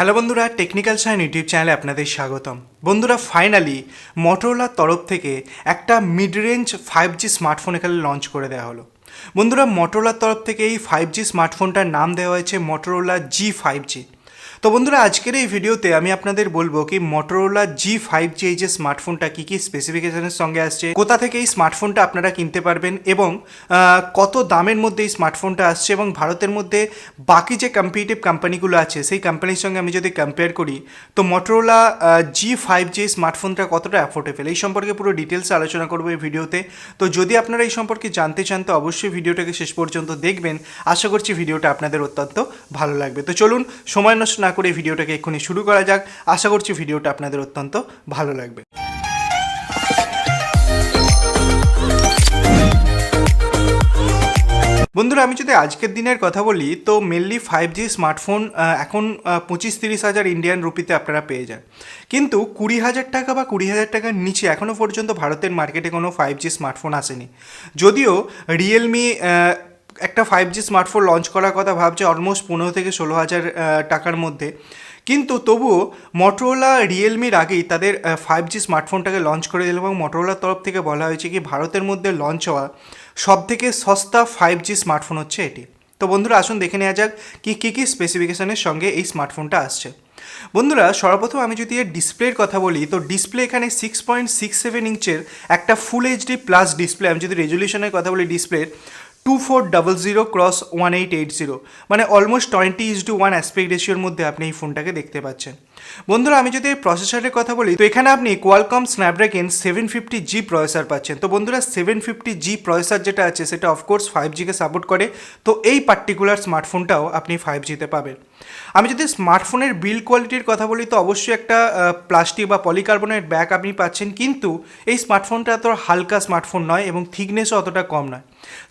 Hello বন্ধুরা, technical sign YouTube চ্যানেলে আপনাদের স্বাগতম। বন্ধুরা, ফাইনালি মোটোরোলার তরফ থেকে একটা মিড রেঞ্জ 5G স্মার্টফোন এখানে লঞ্চ করে দেওয়া হলো। বন্ধুরা, মোটোরোলার তরফ থেকে এই 5G স্মার্টফোনটার নাম দেওয়া হয়েছে মোটোরোলা G5G। তো বন্ধুরা, আজকের এই ভিডিওতে আমি আপনাদের বলবো কি মোটোরোলা G5G এই যে স্মার্টফোনটা কী কী স্পেসিফিকেশনের সঙ্গে আসছে, কোথা থেকে এই স্মার্টফোনটা আপনারা কিনতে পারবেন এবং কত দামের মধ্যে এই স্মার্টফোনটা আসছে, এবং ভারতের মধ্যে বাকি যে কম্পিটিটিভ কোম্পানিগুলো আছে সেই কোম্পানির সঙ্গে আমি যদি কম্পেয়ার করি তো মোটোরোলা G5G স্মার্টফোনটা কতটা অ্যাফোর্ডেবল এই সম্পর্কে পুরো ডিটেলসে আলোচনা করবো এই ভিডিওতে। তো যদি আপনারা এই সম্পর্কে জানতে চান তো অবশ্যই ভিডিওটাকে শেষ পর্যন্ত দেখবেন। আশা করছি ভিডিওটা আপনাদের অত্যন্ত ভালো লাগবে। তো চলুন সময় নষ্ট না করে ভিডিওটাকে এক্ষুনি শুরু করা যাক। আশা করছি ভিডিওটা আপনাদের অত্যন্ত ভালো লাগবে। বন্ধুরা, আমি যদি আজকের দিনের কথা বলি তো মেনলি 5G স্মার্টফোন এখন 25-30 হাজার ইন্ডিয়ান রুপিতে আপনারা পেয়ে যান, কিন্তু 20,000 টাকা বা 20,000 টাকার নিচে এখনও পর্যন্ত ভারতের মার্কেটে কোনো 5G স্মার্টফোন আসেনি। যদিও রিয়েলমি একটা 5G স্মার্টফোন লঞ্চ করার কথা ভাবছে অলমোস্ট 15 থেকে 16 হাজার টাকার মধ্যে, কিন্তু তবুও মোটোরোলা রিয়েলমির আগেই তাদের 5G স্মার্টফোনটাকে লঞ্চ করে দিল এবং মোটোরোলার তরফ থেকে বলা হয়েছে কি ভারতের মধ্যে লঞ্চ হওয়া সবথেকে সস্তা 5G স্মার্টফোন হচ্ছে এটি। তো বন্ধুরা, আসুন দেখে নেওয়া যাক কী কী স্পেসিফিকেশনের সঙ্গে এই স্মার্টফোনটা আসছে। বন্ধুরা, সর্বপ্রথম আমি যদি এর ডিসপ্লের কথা বলি তো ডিসপ্লে এখানে 6.67 ইঞ্চের একটা ফুল এইচডি প্লাস ডিসপ্লে। আমি যদি রেজলিউশনের কথা বলি ডিসপ্লের 2400x1880, মানে অলমোস্ট 20:1 অ্যাসপেক্ট রেশিওর মধ্যে আপনি এই ফোনটাকে দেখতে পাচ্ছেন। বন্ধুরা, আমি যদি প্রসেসরের কথা বলি তো এখানে আপনি Qualcomm Snapdragon 750G প্রসেসর পাচ্ছেন। তো বন্ধুরা, 750G প্রসেসর যেটা আছে সেটা অফকোর্স 5Gকে সাপোর্ট করে, তো এই পার্টিকুলার স্মার্টফোনটাও আপনি 5Gতে পাবেন। আমি যদি স্মার্টফোনের বিল্ড কোয়ালিটির কথা বলি তো অবশ্যই একটা প্লাস্টিক বা পলিকার্বনেট ব্যাক আপনি পাচ্ছেন, কিন্তু এই স্মার্টফোনটা এত হালকা স্মার্টফোন নয় এবং থিকনেসও অতটা কম নয়।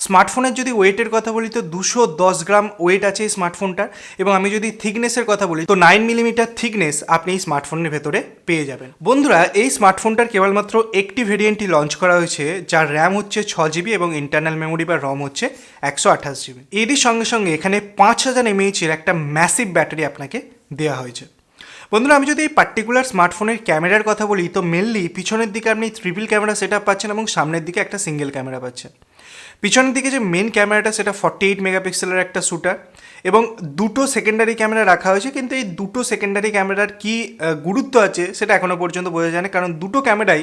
স্মার্টফোনের যদি ওয়েটের কথা বলি তো 210 গ্রাম ওয়েট আছে এই স্মার্টফোনটার, এবং আমি যদি থিকনেসের কথা বলি তো 9 মিলিমিটার থিকনেস আপনি এই স্মার্টফোনের ভেতরে পেয়ে যাবেন। বন্ধুরা, এই স্মার্টফোনটার কেবলমাত্র একটি ভেরিয়েন্টই লঞ্চ করা হয়েছে, যার র্যাম হচ্ছে 6GB এবং ইন্টারনাল মেমোরি বা রম হচ্ছে 128GB। এরই সঙ্গে সঙ্গে এখানে 5000 mAh এর একটা ম্যাসিভ ব্যাটারি আপনাকে দেওয়া হয়েছে। বন্ধুরা, আমি যদি এই পার্টিকুলার স্মার্টফোনের ক্যামেরার কথা বলি তো মেনলি পিছনের দিকে আপনি ট্রিপল ক্যামেরা সেট আপ পাচ্ছেন এবং সামনের দিকে একটা সিঙ্গেল ক্যামেরা পাচ্ছেন। পিছনের দিকে যে মেন ক্যামেরাটা সেটা 48 মেগাপিক্সেলের একটা শ্যুটার এবং দুটো সেকেন্ডারি ক্যামেরা রাখা হয়েছে, কিন্তু এই দুটো সেকেন্ডারি ক্যামেরার কি গুরুত্ব আছে সেটা এখনও পর্যন্ত বোঝা যায় না, কারণ দুটো ক্যামেরাই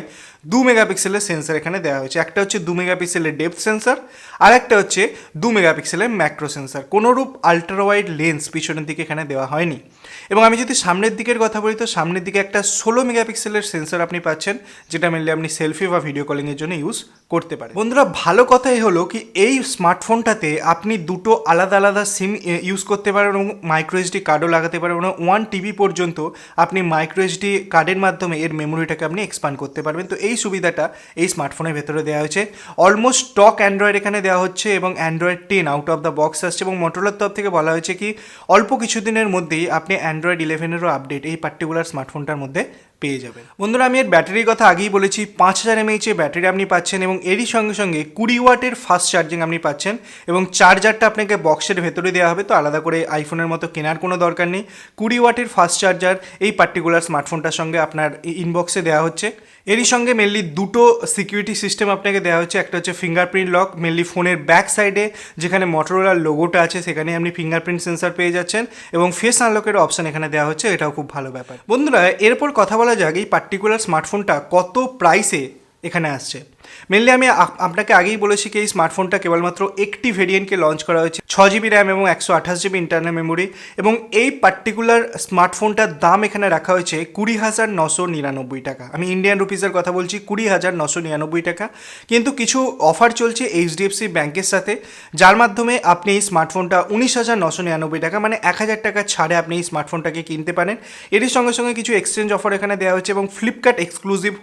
2 মেগাপিক্সেলের সেন্সার এখানে দেওয়া হয়েছে। একটা হচ্ছে 2 মেগাপিক্সেলের ডেপথ সেন্সার আর একটা হচ্ছে 2 মেগাপিক্সেলের ম্যাক্রো সেন্সার। কোনোরূপ আলট্রা ওয়াইড লেন্স পিছনের দিকে এখানে দেওয়া হয়নি। এবং আমি যদি সামনের দিকের কথা বলি তো সামনের দিকে একটা 16 মেগাপিক্সেলের সেন্সার আপনি পাচ্ছেন, যেটা মেনলি আপনি সেলফি বা ভিডিও কলিংয়ের জন্য ইউজ করতে পারেন। বন্ধুরা, ভালো কথা হলো কি এই স্মার্টফোনটাতে আপনি দুটো আলাদা আলাদা সিম ইউজ করতে পারেন এবং মাইক্রোএসডি কার্ডও লাগাতে পারেন, এবং 1 TB পর্যন্ত আপনি মাইক্রোএসডি কার্ডের মাধ্যমে এর মেমোরিটাকে আপনি এক্সপান্ড করতে পারবেন। তো এই সুবিধাটা এই স্মার্টফোনের ভেতরে দেওয়া হয়েছে। অলমোস্ট স্টক অ্যান্ড্রয়েড এখানে দেওয়া হচ্ছে এবং Android 10 out of the box আসছে, এবং মোটোরোলার তরফ থেকে বলা হয়েছে কি অল্প কিছুদিনের মধ্যেই আপনি অ্যান্ড্রয়েড 11-এরও আপডেট এই পার্টিকুলার স্মার্টফোনটার মধ্যে পেয়ে যাবেন। বন্ধুরা, আমি এর ব্যাটারির কথা আগেই বলেছি, 5000 mAh ব্যাটারি আপনি পাচ্ছেন এবং এরই সঙ্গে সঙ্গে 20 ওয়াটের ফাস্ট চার্জিং আপনি পাচ্ছেন, এবং চার্জারটা আপনাকে বক্সের ভেতরে দেওয়া হবে, তো আলাদা করে আইফোনের মতো কেনার কোনো দরকার নেই। 20 ওয়াটের ফাস্ট চার্জার এই পার্টিকুলার স্মার্টফোনটার সঙ্গে আপনার ইনবক্সে দেওয়া হচ্ছে। এরই সঙ্গে মেনলি দুটো সিকিউরিটি সিস্টেম আপনাকে দেওয়া হচ্ছে। একটা হচ্ছে ফিঙ্গারপ্রিন্ট লক, মেনলি ফোনের ব্যাক সাইডে যেখানে মোটোরোলার লোগোটা আছে সেখানে আপনি ফিঙ্গারপ্রিন্ট সেন্সার পেয়ে যাচ্ছেন, এবং ফেস আনলকের অপশান এখানে দেওয়া হচ্ছে, এটাও খুব ভালো ব্যাপার। বন্ধুরা, এরপর কথা বলা যাক এই পার্টিকুলার স্মার্টফোনটা কত প্রাইসে এখানে আসছে। মেনলি আমি আপনাকে আগেই বলেছি কি এই স্মার্টফোনটা কেবলমাত্র একটি ভেরিয়েন্টকে লঞ্চ করা হয়েছে, 6GB র্যাম এবং 128GB ইন্টারনাল মেমোরি, এবং এই পার্টিকুলার স্মার্টফোনটার দাম এখানে রাখা হয়েছে 20,999 টাকা। আমি ইন্ডিয়ান রুপিসের কথা বলছি, 20,999 টাকা। কিন্তু কিছু অফার চলছে HDFC ব্যাংকের সাথে, যার মাধ্যমে আপনি এই স্মার্টফোনটা 19,999 টাকা মানে 1,000 টাকা ছাড়ে আপনি এই স্মার্টফোনটাকে কিনতে পারেন। এরই সঙ্গে সঙ্গে কিছু এক্সচেঞ্জ অফার এখানে দেওয়া হচ্ছে এবং ফ্লিপকার্ট এক্সক্লুসিভ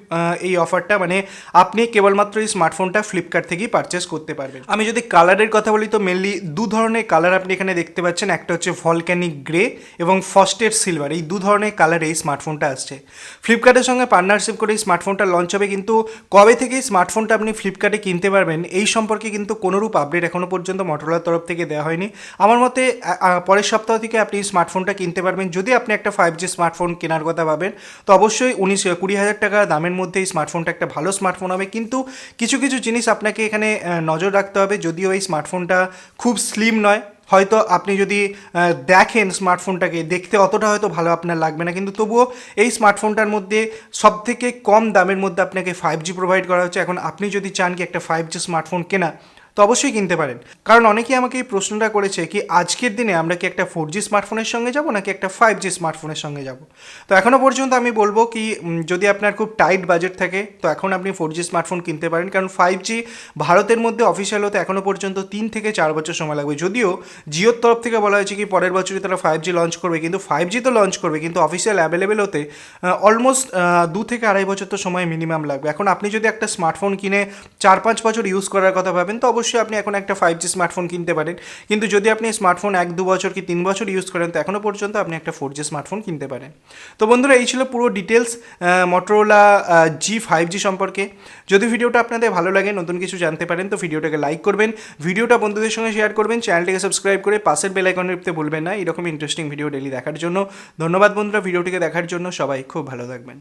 এই অফারটা, মানে আপনি কেবলমাত্র কেবলমাত্র এই স্মার্টফোনটা ফ্লিপকার্ট থেকেই পারচেস করতে পারবেন। আমি যদি কালারের কথা বলি তো মেনলি দু ধরনের কালার আপনি এখানে দেখতে পাচ্ছেন, একটা হচ্ছে ভলক্যানিক গ্রে এবং ফস্টেড সিলভার, এই দু ধরনের কালারে এই স্মার্টফোনটা আসছে। ফ্লিপকার্টের সঙ্গে পার্টনারশিপ করে এই স্মার্টফোনটা লঞ্চ হবে, কিন্তু কবে থেকে এই স্মার্টফোনটা আপনি ফ্লিপকার্টে কিনতে পারবেন এই সম্পর্কে কিন্তু কোনোরূপ আপডেট এখনও পর্যন্ত মটোরোলার তরফ থেকে দেওয়া হয়নি। আমার মতে পরের সপ্তাহ থেকে আপনি এই স্মার্টফোনটা কিনতে পারবেন। যদি আপনি একটা 5G স্মার্টফোন কেনার কথা ভাবেন তো অবশ্যই 19-20 হাজার টাকা দামের মধ্যে এই স্মার্টফোনটা একটা ভালো স্মার্টফোন হবে, কিন্তু কিছু কিছু জিনিস আপনাকে এখানে নজর রাখতে হবে। যদিও এই স্মার্টফোনটা খুব স্লিম নয়, হয়তো আপনি যদি দেখেন স্মার্টফোনটাকে দেখতে অতটা হয়তো ভালো আপনার লাগবে না, কিন্তু তবুও এই স্মার্টফোনটার মধ্যে সবথেকে কম দামের মধ্যে আপনাকে 5G প্রোভাইড করা হচ্ছে। এখন আপনি যদি চান কি একটা 5G স্মার্টফোন কেনা তো অবশ্যই কিনতে পারেন, কারণ অনেকেই আমাকে এই প্রশ্নটা করেছে কি আজকের দিনে আমরা কি একটা 4G স্মার্টফোনের সঙ্গে যাব নাকি একটা 5G স্মার্টফোনের সঙ্গে যাব। তো এখনও পর্যন্ত আমি বলবো কি যদি আপনার খুব টাইট বাজেট থাকে তো এখন আপনি 4G স্মার্টফোন কিনতে পারেন, কারণ 5G ভারতের মধ্যে অফিসিয়াল হতে এখনও পর্যন্ত 3 থেকে 4 বছর সময় লাগবে। যদিও জিওর তরফ থেকে বলা হয়েছে কি পরের বছরই তারা 5G লঞ্চ করবে, কিন্তু 5G তো লঞ্চ করবে কিন্তু অফিসিয়াল অ্যাভেলেবেল হতে অলমোস্ট 2 থেকে 2.5 বছর তো সময় মিনিমাম লাগবে। এখন আপনি যদি একটা স্মার্টফোন কিনে 4-5 বছর ইউজ করার কথা ভাবেন তো অবশ্যই আপনি এখন একটা 5G স্মার্টফোন কিনতে পারেন, কিন্তু যদি আপনি স্মার্টফোন 1-2 বছর কি 3 বছর ইউজ করেন তো এখনও পর্যন্ত আপনি একটা 4G স্মার্টফোন কিনতে পারেন। তো বন্ধুরা এই ছিল পুরো ডিটেলস মটোরোলা G5G সম্পর্কে। যদি ভিডিওটা আপনাদের ভালো লাগে, নতুন কিছু জানতে পারেন তো ভিডিওটাকে লাইক করবেন, ভিডিওটা বন্ধুদের সঙ্গে শেয়ার করবেন, চ্যানেলটিকে সাবস্ক্রাইব করে পাশের বেল আইকন টিপতে ভুলবেন না এরকম ইন্টারেস্টিং ভিডিও ডেলি দেখার জন্য। ধন্যবাদ বন্ধুরা ভিডিওটিকে দেখার জন্য, সবাই খুব ভালো থাকবেন।